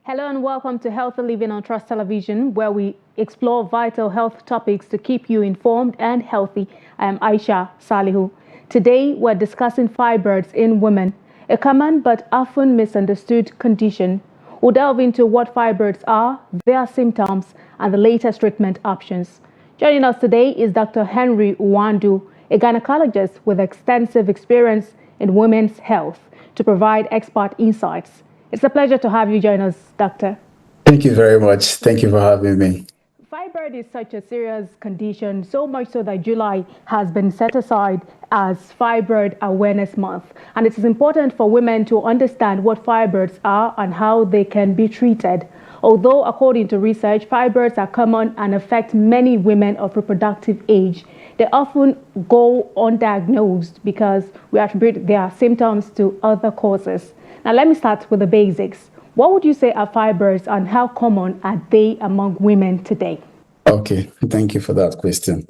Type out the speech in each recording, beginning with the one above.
Hello and welcome to Healthy Living on Trust Television, where we explore vital health topics to keep you informed and healthy. I am Aisha, Salihu. Today, we're discussing fibroids in women, a common but often misunderstood condition. We'll delve into what fibroids are, their symptoms, and the latest treatment options. Joining us today is Dr. Henry Uwandu, a gynecologist with extensive experience in women's health, to provide expert insights. It's a pleasure to have you join us, Doctor. Thank you very much. Thank you for having me. Fibroid is such a serious condition, so much so that July has been set aside as Fibroid Awareness Month. And it is important for women to understand what fibroids are and how they can be treated. Although, according to research, fibroids are common and affect many women of reproductive age, they often go undiagnosed because we attribute their symptoms to other causes. Now, let me start with the basics. What would you say are fibroids and how common are they among women today? Okay, thank you for that question.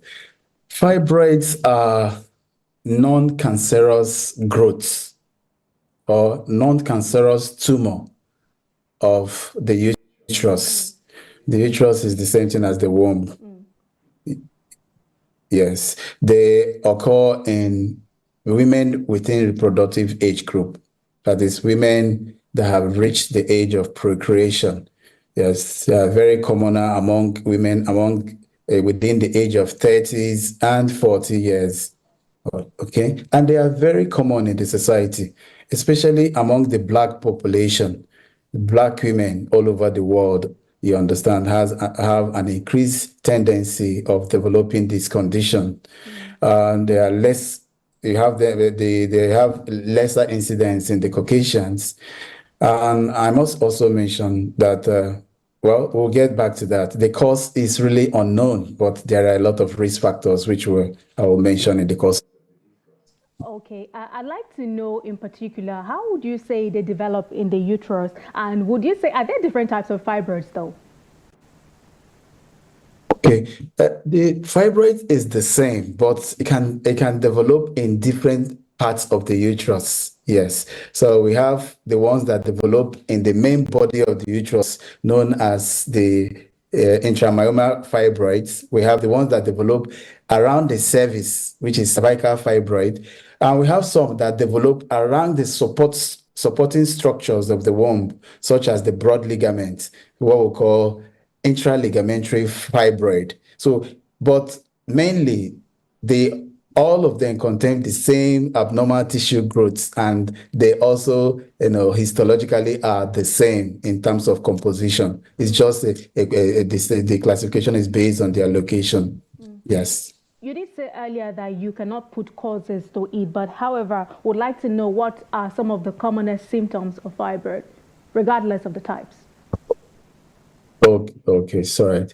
Fibroids are non-cancerous growths or non-cancerous tumor of the uterus. The uterus is the same thing as the womb. Yes, they occur in women within reproductive age group. That is, women that have reached the age of procreation. Yes, they are very common among women within the age of 30s and 40 years. Okay, and they are very common in the society, especially among the Black population. Black women all over the world, you understand, have an increased tendency of developing this condition. They are less. They have lesser incidence in the Caucasians, and I must also mention that. Well, we'll get back to that. The cause is really unknown, but there are a lot of risk factors which I will mention in the course. Okay, I'd like to know in particular, how would you say they develop in the uterus? And would you say, are there different types of fibroids though? Okay, the fibroid is the same, but it can develop in different parts of the uterus. Yes, so we have the ones that develop in the main body of the uterus, known as the intramyomal fibroids. We have the ones that develop around the cervix, which is cervical fibroid, and we have some that develop around the supporting structures of the womb, such as the broad ligament, what we call intraligamentary fibroid. So, but mainly all of them contain the same abnormal tissue growths, and they also, histologically are the same in terms of composition. It's just the classification is based on their location. Yes. You did say earlier that you cannot put causes to it, but however, would like to know what are some of the commonest symptoms of fibroid, regardless of the types. Okay, sorry.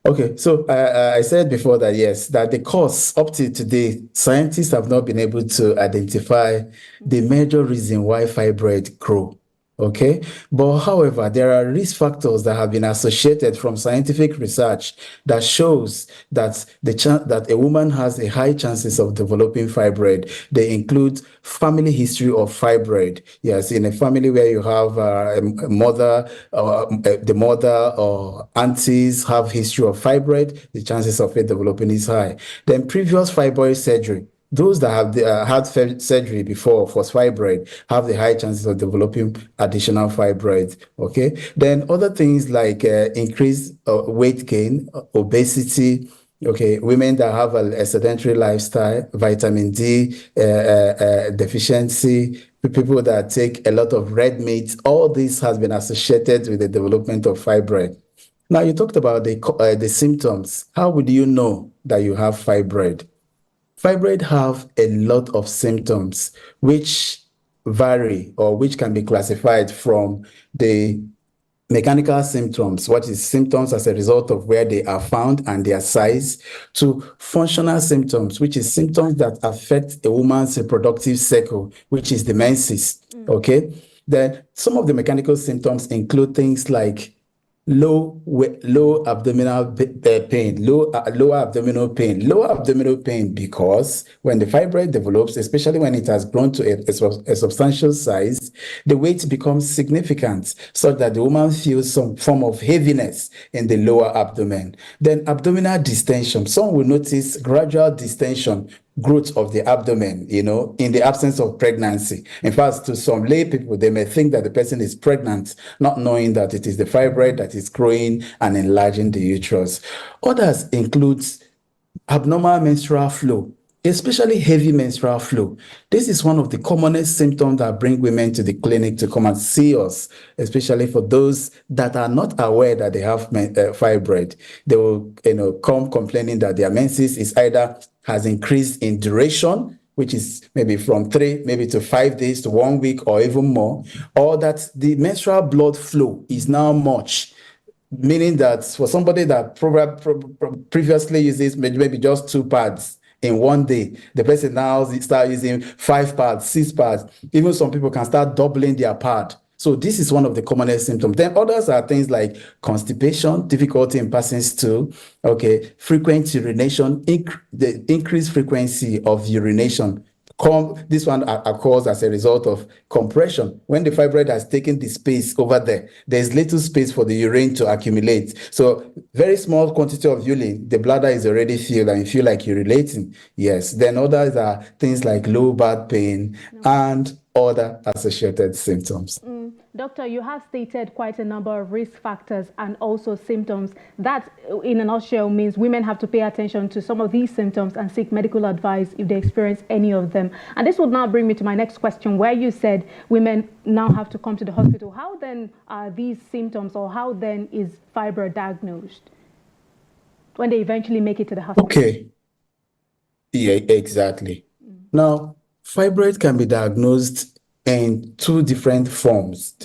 Okay, so I said before that, yes, that the cause up to today, scientists have not been able to identify the major reason why fibroids grow. Okay, but however, there are risk factors that have been associated from scientific research that shows that that a woman has a high chances of developing fibroid. They include family history of fibroid. Yes, in a family where you have a mother, the mother or aunties have history of fibroid, the chances of it developing is high. Then previous fibroid surgery. Those that have had surgery before for fibroid have the high chances of developing additional fibroids. Okay. Then other things like increased weight gain, obesity. Okay, women that have a sedentary lifestyle, vitamin D deficiency, people that take a lot of red meat, all this has been associated with the development of fibroid. Now, you talked about the symptoms. How would you know that you have fibroid? Fibroid have a lot of symptoms which vary or which can be classified from the mechanical symptoms, what is symptoms as a result of where they are found and their size, to functional symptoms, which is symptoms that affect a woman's reproductive cycle, which is the menses. Okay. Then some of the mechanical symptoms include things like low abdominal pain, lower abdominal pain. Lower abdominal pain because when the fibroid develops, especially when it has grown to a substantial size, the weight becomes significant such that the woman feels some form of heaviness in the lower abdomen. Then abdominal distension. Some will notice gradual distension, growth of the abdomen, in the absence of pregnancy. In fact, to some lay people, they may think that the person is pregnant, not knowing that it is the fibroid that is growing and enlarging the uterus. Others includes abnormal menstrual flow, especially heavy menstrual flow. This is one of the commonest symptoms that bring women to the clinic to come and see us, especially for those that are not aware that they have fibroid. They will, come complaining that their menses is either has increased in duration, which is maybe from 3 maybe to 5 days to 1 week or even more, or that the menstrual blood flow is now much, meaning that for somebody that previously uses maybe just 2 pads in 1 day, the person now start using 5 pads, 6 pads. Even some people can start doubling their pad. So this is one of the commonest symptoms. Then others are things like constipation, difficulty in passing stool, frequent urination, the increased frequency of urination. This one occurs as a result of compression. When the fibroid has taken the space over there, there's little space for the urine to accumulate. So very small quantity of urine, the bladder is already filled and you feel like urinating. Yes. Then others are things like low back pain and other associated symptoms. Doctor, you have stated quite a number of risk factors and also symptoms. That, in a nutshell, means women have to pay attention to some of these symptoms and seek medical advice if they experience any of them. And this would now bring me to my next question, where you said women now have to come to the hospital. How then are these symptoms, or how then is fibroid diagnosed when they eventually make it to the hospital? Okay. Yeah, exactly. Now, fibroid can be diagnosed in 2 different forms.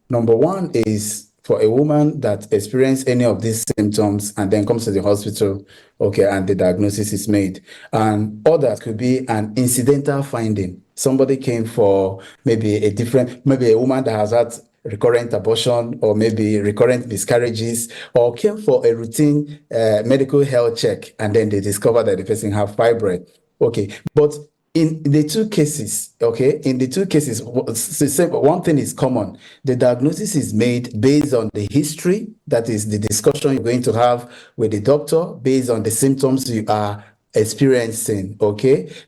Number one is for a woman that experiences any of these symptoms and then comes to the hospital, and the diagnosis is made. And others could be an incidental finding. Somebody came for maybe a woman that has had recurrent abortion or maybe recurrent miscarriages, or came for a routine medical health check, and then they discover that the person have fibroid. But in the 2 cases, one thing is common. The diagnosis is made based on the history, that is the discussion you're going to have with the doctor, based on the symptoms you are experiencing.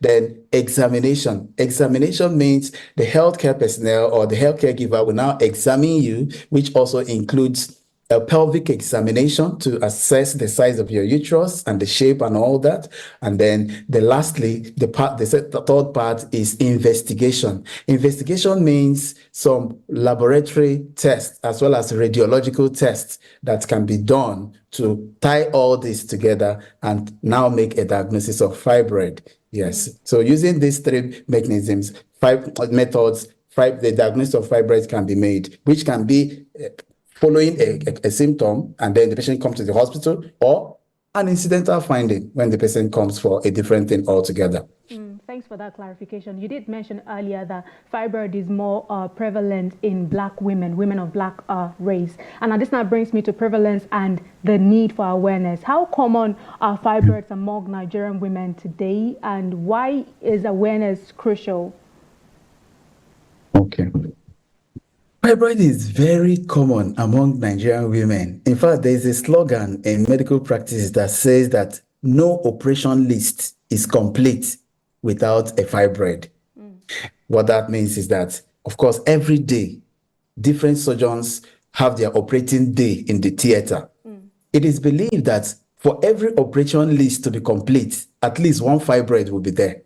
Then examination. Examination means the healthcare personnel or the healthcare giver will now examine you, which also includes a pelvic examination to assess the size of your uterus and the shape and all that. And then lastly, the third part is investigation. Investigation means some laboratory tests as well as radiological tests that can be done to tie all this together and now make a diagnosis of fibroid. Yes. So using these 3 mechanisms, 5 methods, the diagnosis of fibroid can be made, which can be following a symptom, and then the patient comes to the hospital, or an incidental finding when the patient comes for a different thing altogether. Thanks for that clarification. You did mention earlier that fibroid is more prevalent in Black women of Black race. And this now brings me to prevalence and the need for awareness. How common are fibroids among Nigerian women today, and why is awareness crucial? Okay. Fibroid is very common among Nigerian women. In fact, there is a slogan in medical practice that says that no operation list is complete without a fibroid. What that means is that, of course, every day, different surgeons have their operating day in the theater. It is believed that for every operation list to be complete, at least 1 fibroid will be there.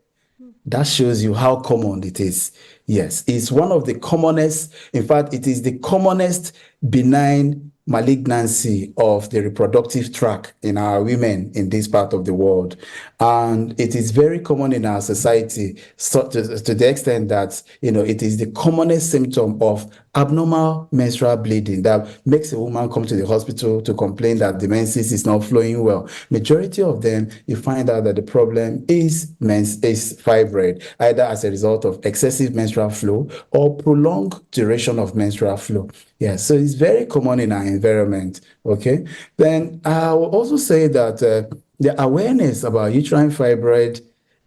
That shows you how common it is. Yes, it's one of the commonest, in fact, it is the commonest benign malignancy of the reproductive tract in our women in this part of the world. And it is very common in our society, so to the extent that, it is the commonest symptom of abnormal menstrual bleeding that makes a woman come to the hospital to complain that the menses is not flowing well. Majority of them, you find out that the problem is fibroid, either as a result of excessive menstrual flow or prolonged duration of menstrual flow. Yeah, so it's very common in our environment, okay? Then I will also say that the awareness about uterine fibroid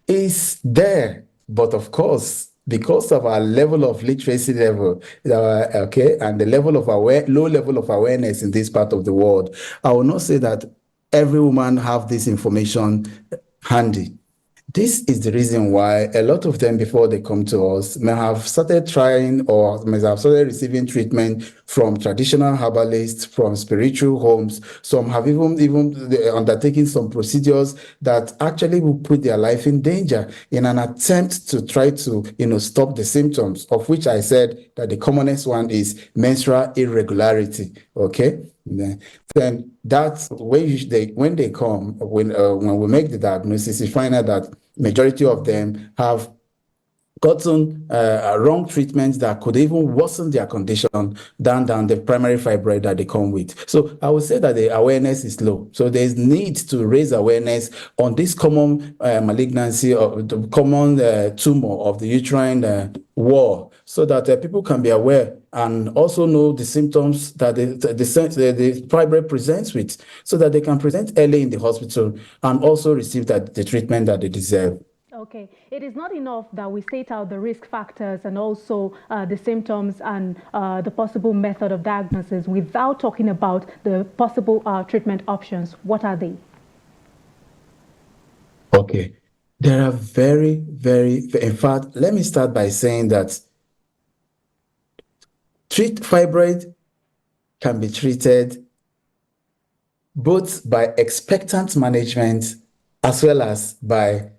is there, but of course, because of our level of literacy level, okay, and the level of low level of awareness in this part of the world, I will not say that every woman have this information handy. This is the reason why a lot of them, before they come to us, may have started trying or may have started receiving treatment from traditional herbalists, from spiritual homes. Some have even undertaken some procedures that actually will put their life in danger in an attempt to try to, stop the symptoms, of which I said that the commonest one is menstrual irregularity. Okay. Then that's when they come, when we make the diagnosis, we find out that majority of them have gotten wrong treatments that could even worsen their condition than the primary fibroid that they come with. So I would say that the awareness is low. So there's need to raise awareness on this common malignancy or the common tumor of the uterine wall, so that people can be aware and also know the symptoms that the fibroid presents with, so that they can present early in the hospital and also receive the treatment that they deserve. Okay, it is not enough that we state out the risk factors and also the symptoms and the possible method of diagnosis without talking about the possible treatment options. What are they? Okay, there are in fact, let me start by saying that fibroid can be treated both by expectant management as well as by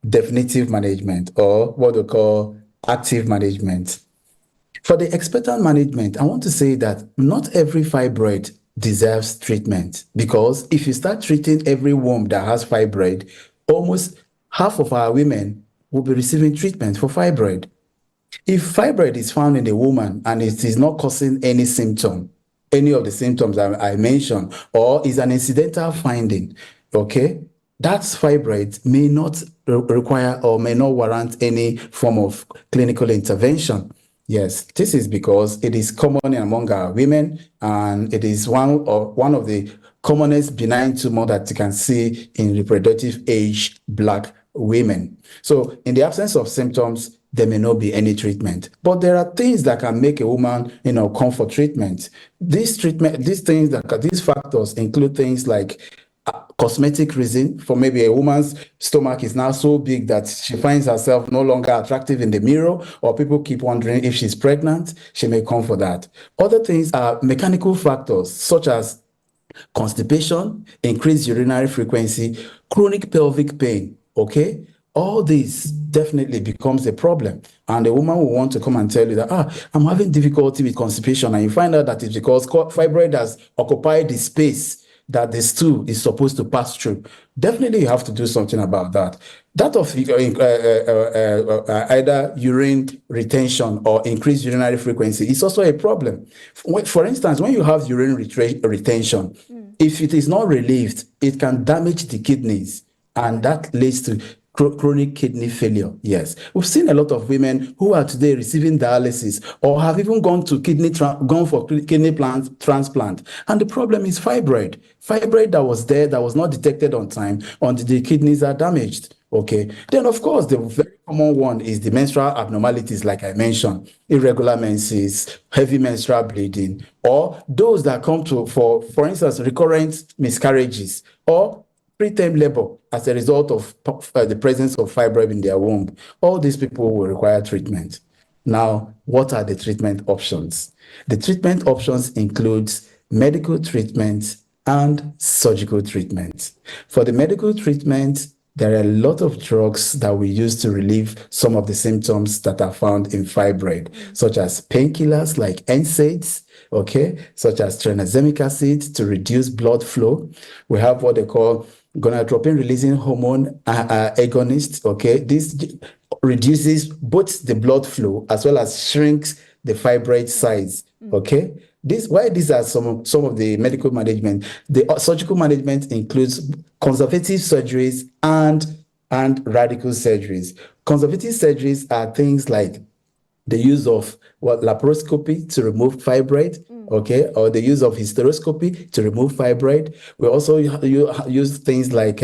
definitive management, or what we call active management. For the expectant management, I want to say that not every fibroid deserves treatment, because if you start treating every womb that has fibroid, almost half of our women will be receiving treatment for fibroid. If fibroid is found in a woman and it is not causing any symptom, any of the symptoms I mentioned, or is an incidental finding, okay, that fibroid may not require or may not warrant any form of clinical intervention. Yes, this is because it is common among our women, and it is one of the commonest benign tumor that you can see in reproductive age Black women. So in the absence of symptoms, there may not be any treatment. But there are things that can make a woman, come for treatment. These factors include things like cosmetic reason. For maybe a woman's stomach is now so big that she finds herself no longer attractive in the mirror, or people keep wondering if she's pregnant, she may come for that. Other things are mechanical factors such as constipation, increased urinary frequency, chronic pelvic pain, okay? All this definitely becomes a problem. And the woman will want to come and tell you that, I'm having difficulty with constipation. And you find out that it's because fibroid has occupied the space that the stool is supposed to pass through. Definitely you have to do something about that. That of either urine retention or increased urinary frequency is also a problem. For instance, when you have urine retention, if it is not relieved, it can damage the kidneys, and that leads to chronic kidney failure. Yes, we've seen a lot of women who are today receiving dialysis or have even gone for kidney transplant, and the problem is fibroid that was there, that was not detected on time until the kidneys are damaged. Okay, then of course the very common one is the menstrual abnormalities, like I mentioned, irregular menses, heavy menstrual bleeding, or those that come for instance, recurrent miscarriages or preterm labor as a result of the presence of fibroid in their womb. All these people will require treatment. Now, what are the treatment options? The treatment options includes medical treatment and surgical treatment. For the medical treatment, there are a lot of drugs that we use to relieve some of the symptoms that are found in fibroid, such as painkillers like NSAIDs, okay, such as tranexamic acid to reduce blood flow. We have what they call gonadotropin releasing hormone agonist. Okay, this reduces both the blood flow as well as shrinks the fibroid size. Okay, these are some of the medical management. The surgical management includes conservative surgeries and radical surgeries. Conservative surgeries are things like the use of laparoscopy to remove fibroid, okay, or the use of hysteroscopy to remove fibroid. We also use things like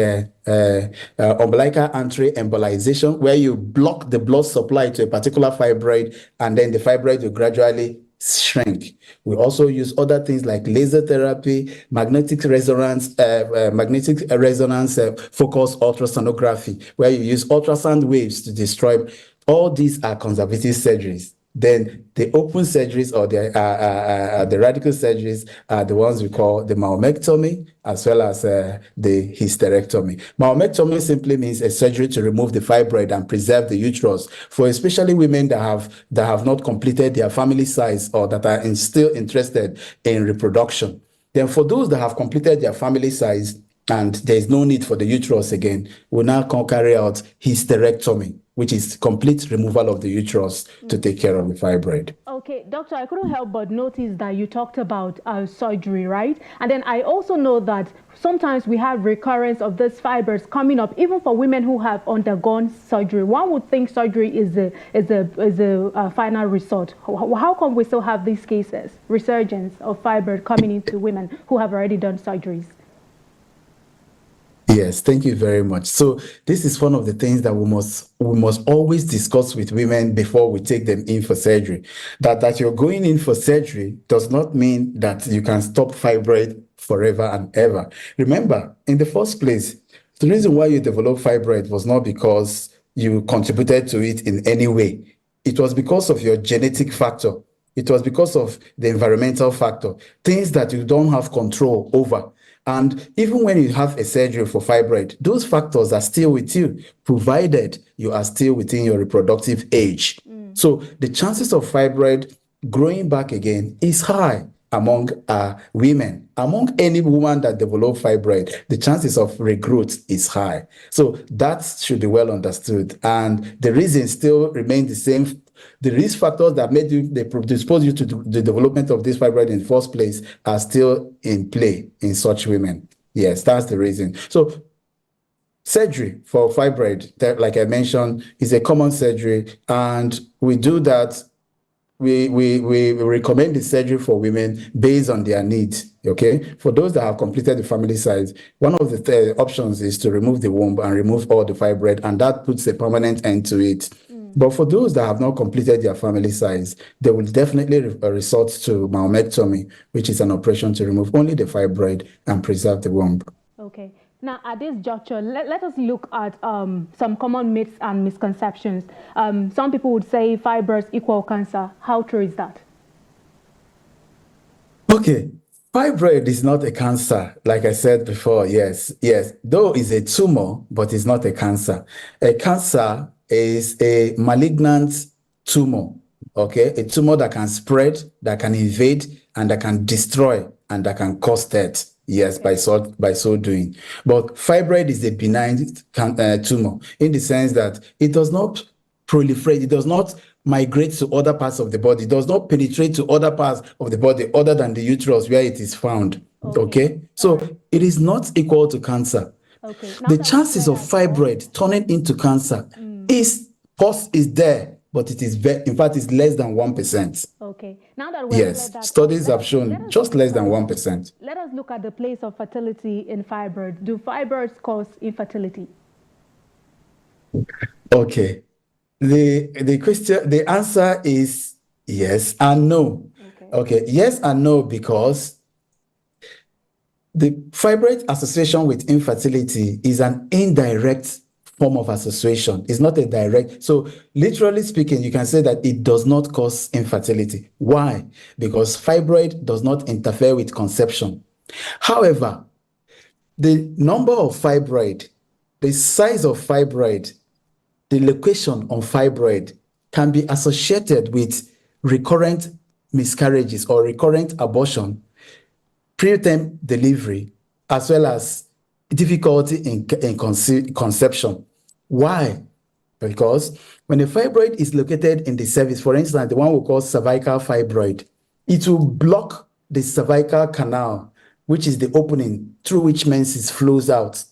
umbilical artery embolization, where you block the blood supply to a particular fibroid, and then the fibroid will gradually shrink. We also use other things like laser therapy, magnetic resonance focused ultrasonography, where you use ultrasound waves to destroy. All these are conservative surgeries. Then the open surgeries or the radical surgeries are the ones we call the mammectomy, as well as the hysterectomy. Mammectomy simply means a surgery to remove the fibroid and preserve the uterus for especially women that have not completed their family size or that are still interested in reproduction. Then for those that have completed their family size and there is no need for the uterus again, we'll now carry out hysterectomy, which is complete removal of the uterus to take care of the fibroid. Okay, doctor, I couldn't help but notice that you talked about surgery, right? And then I also know that sometimes we have recurrence of these fibers coming up, even for women who have undergone surgery. One would think surgery is a final resort. How come we still have these cases, resurgence of fibers coming into women who have already done surgeries? Yes, thank you very much. So this is one of the things that we must always discuss with women before we take them in for surgery. That you're going in for surgery does not mean that you can stop fibroid forever and ever. Remember, in the first place, the reason why you developed fibroid was not because you contributed to it in any way. It was because of your genetic factor. It was because of the environmental factor, things that you don't have control over. And even when you have a surgery for fibroid, those factors are still with you, provided you are still within your reproductive age. So the chances of fibroid growing back again is high among women. Among any woman that develops fibroid, the chances of regrowth is high. So that should be well understood. And the reasons still remain the same. The risk factors that made they predispose you to the development of this fibroid in the first place are still in play in such women. Yes, that's the reason. So surgery for fibroid, like I mentioned, is a common surgery, and we do that. We recommend the surgery for women based on their needs. Okay, for those that have completed the family size, one of the options is to remove the womb and remove all the fibroid, and that puts a permanent end to it. But for those that have not completed their family size, they will definitely resort to mammectomy, which is an operation to remove only the fibroid and preserve the womb. Okay. Now, at this juncture, let us look at some common myths and misconceptions. Some people would say fibroids equal cancer. How true is that? Okay. Fibroid is not a cancer, like I said before. Yes. Though it's a tumor, but it's not a cancer. A cancer is a malignant tumor, okay? A tumor that can spread, that can invade, and that can destroy, and that can cause death. Yes, by so doing. But fibroid is a benign tumor in the sense that it does not proliferate, it does not migrate to other parts of the body, it does not penetrate to other parts of the body other than the uterus where it is found. Okay? So it is not equal to cancer. Okay. The chances of fibroid turning into cancer is there, but it is in fact it's less than 1%. Okay. Now that we yes, that studies have shown just less than 1%. Let us look at the place of fertility in fibroids. Do fibroids cause infertility? Okay. The answer is yes and no. Okay. Yes and no, because the fibroid association with infertility is an indirect form of association. It's not a direct. So literally speaking, you can say that it does not cause infertility. Why? Because fibroid does not interfere with conception. However, the number of fibroid, the size of fibroid, the location on fibroid can be associated with recurrent miscarriages or recurrent abortion, preterm delivery, as well as difficulty in conception. Why? Because when a fibroid is located in the cervix, for instance, the one we call cervical fibroid, it will block the cervical canal, which is the opening through which menses flows out.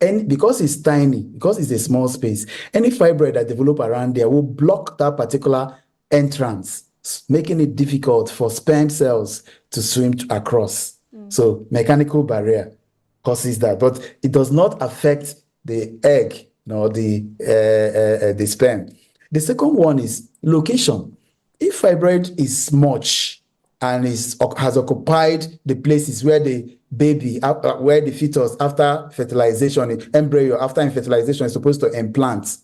And because it's tiny, because it's a small space, any fibroid that develops around there will block that particular entrance. making it difficult for sperm cells to swim across. So mechanical barrier causes that, but it does not affect the egg nor the sperm. The second one is location. If fibroid is much and has occupied the places where the baby, where the fetus after fertilization, the embryo after fertilization is supposed to implant,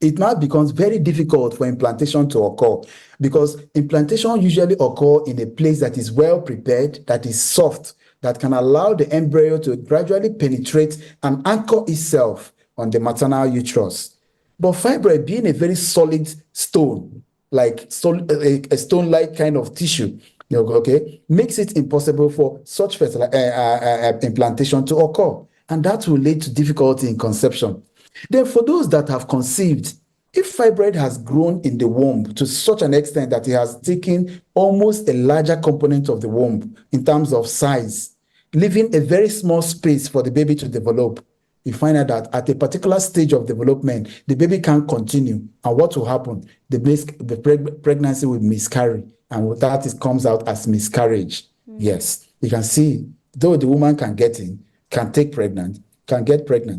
it now becomes very difficult for implantation to occur, because implantation usually occur in a place that is well prepared, that is soft, that can allow the embryo to gradually penetrate and anchor itself on the maternal uterus. But fibroid, being a very solid stone, like a stone-like kind of tissue, okay, makes it impossible for such implantation to occur, and that will lead to difficulty in conception. Then for those that have conceived, if fibroid has grown in the womb to such an extent that it has taken almost a larger component of the womb in terms of size, leaving a very small space for the baby to develop, you find out that at a particular stage of development, the baby can't continue. And what will happen? The pregnancy will miscarry. And that comes out as miscarriage. Yes, you can see, though the woman can get get pregnant,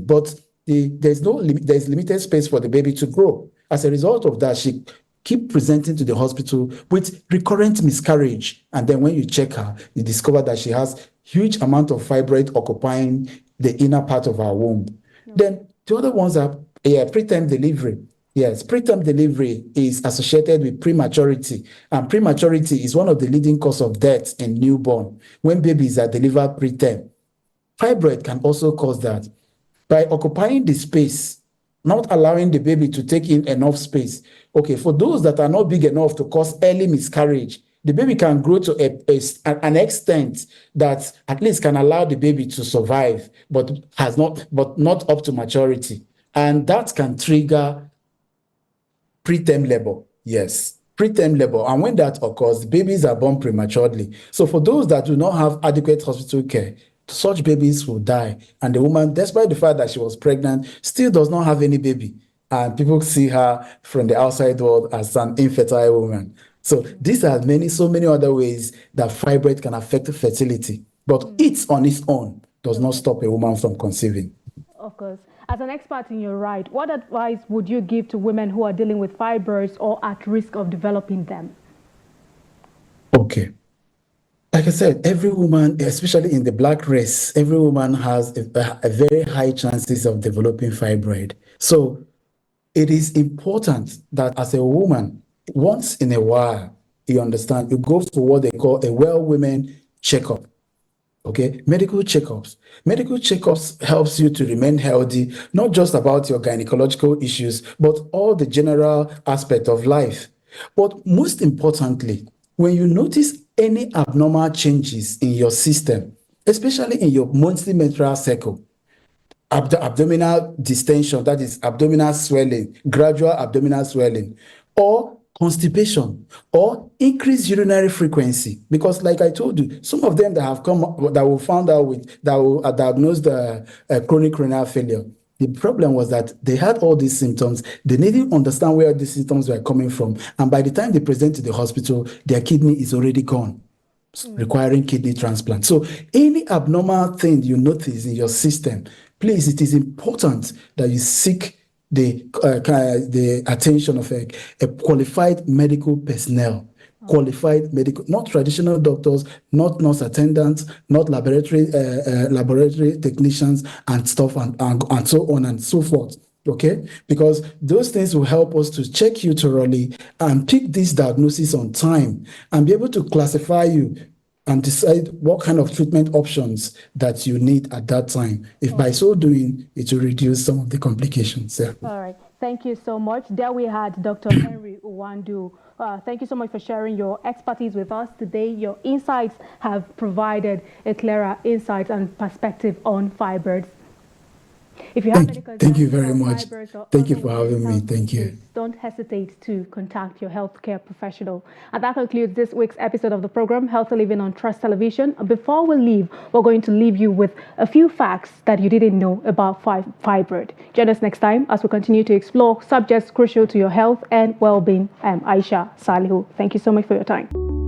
but there's limited space for the baby to grow. As a result of that, she keep presenting to the hospital with recurrent miscarriage. And then when you check her, you discover that she has huge amount of fibroid occupying the inner part of our womb. Then the other ones are preterm delivery. Yes, preterm delivery is associated with prematurity, and prematurity is one of the leading causes of death in newborn when babies are delivered preterm. Fibroid can also cause that by occupying the space, not allowing the baby to take in enough space. Okay, for those that are not big enough to cause early miscarriage, the baby can grow to an extent that at least can allow the baby to survive, but not up to maturity. And that can trigger preterm labor. Yes, preterm labor. And when that occurs, babies are born prematurely. So for those that do not have adequate hospital care, such babies will die. And the woman, despite the fact that she was pregnant, still does not have any baby. And people see her from the outside world as an infertile woman. So these are so many other ways that fibroid can affect fertility. But it on its own does not stop a woman from conceiving. Of course. As an expert in your right, what advice would you give to women who are dealing with fibroids or at risk of developing them? Okay. Like I said, every woman, especially in the Black race, every woman has a very high chances of developing fibroid. So it is important that as a woman, once in a while, you understand, you go for what they call a well women checkup. Okay, medical checkups. Medical checkups helps you to remain healthy, not just about your gynecological issues, but all the general aspect of life. But most importantly, when you notice any abnormal changes in your system, especially in your monthly menstrual cycle, abdominal distension, that is abdominal swelling, gradual abdominal swelling, or constipation, or increased urinary frequency. Because like I told you, some of them that have come that were found out with, that were diagnosed chronic renal failure, the problem was that they had all these symptoms. They didn't understand where these symptoms were coming from. And by the time they present to the hospital, their kidney is already gone, requiring kidney transplant. So any abnormal thing you notice in your system, please, it is important that you seek the attention of a qualified medical personnel, qualified medical, not traditional doctors, not nurse attendants, not laboratory technicians and stuff, and so on and so forth. Okay, because those things will help us to check you thoroughly and pick this diagnosis on time and be able to classify you and decide what kind of treatment options that you need at that time. If by so doing, it will reduce some of the complications. Yeah. All right. Thank you so much. There we had Dr. Henry Uwandu. Thank you so much for sharing your expertise with us today. Your insights have provided a clearer insight and perspective on fibroids. If you have any Thank you concerns very about much. fibroids or Thank you other for women's having me. health Thank you. issues, don't hesitate to contact your healthcare professional. And that concludes this week's episode of the program, Healthy Living on Trust Television. Before we leave, we're going to leave you with a few facts that you didn't know about fibroid. Join us next time as we continue to explore subjects crucial to your health and well-being. I'm Aisha Salihu. Thank you so much for your time.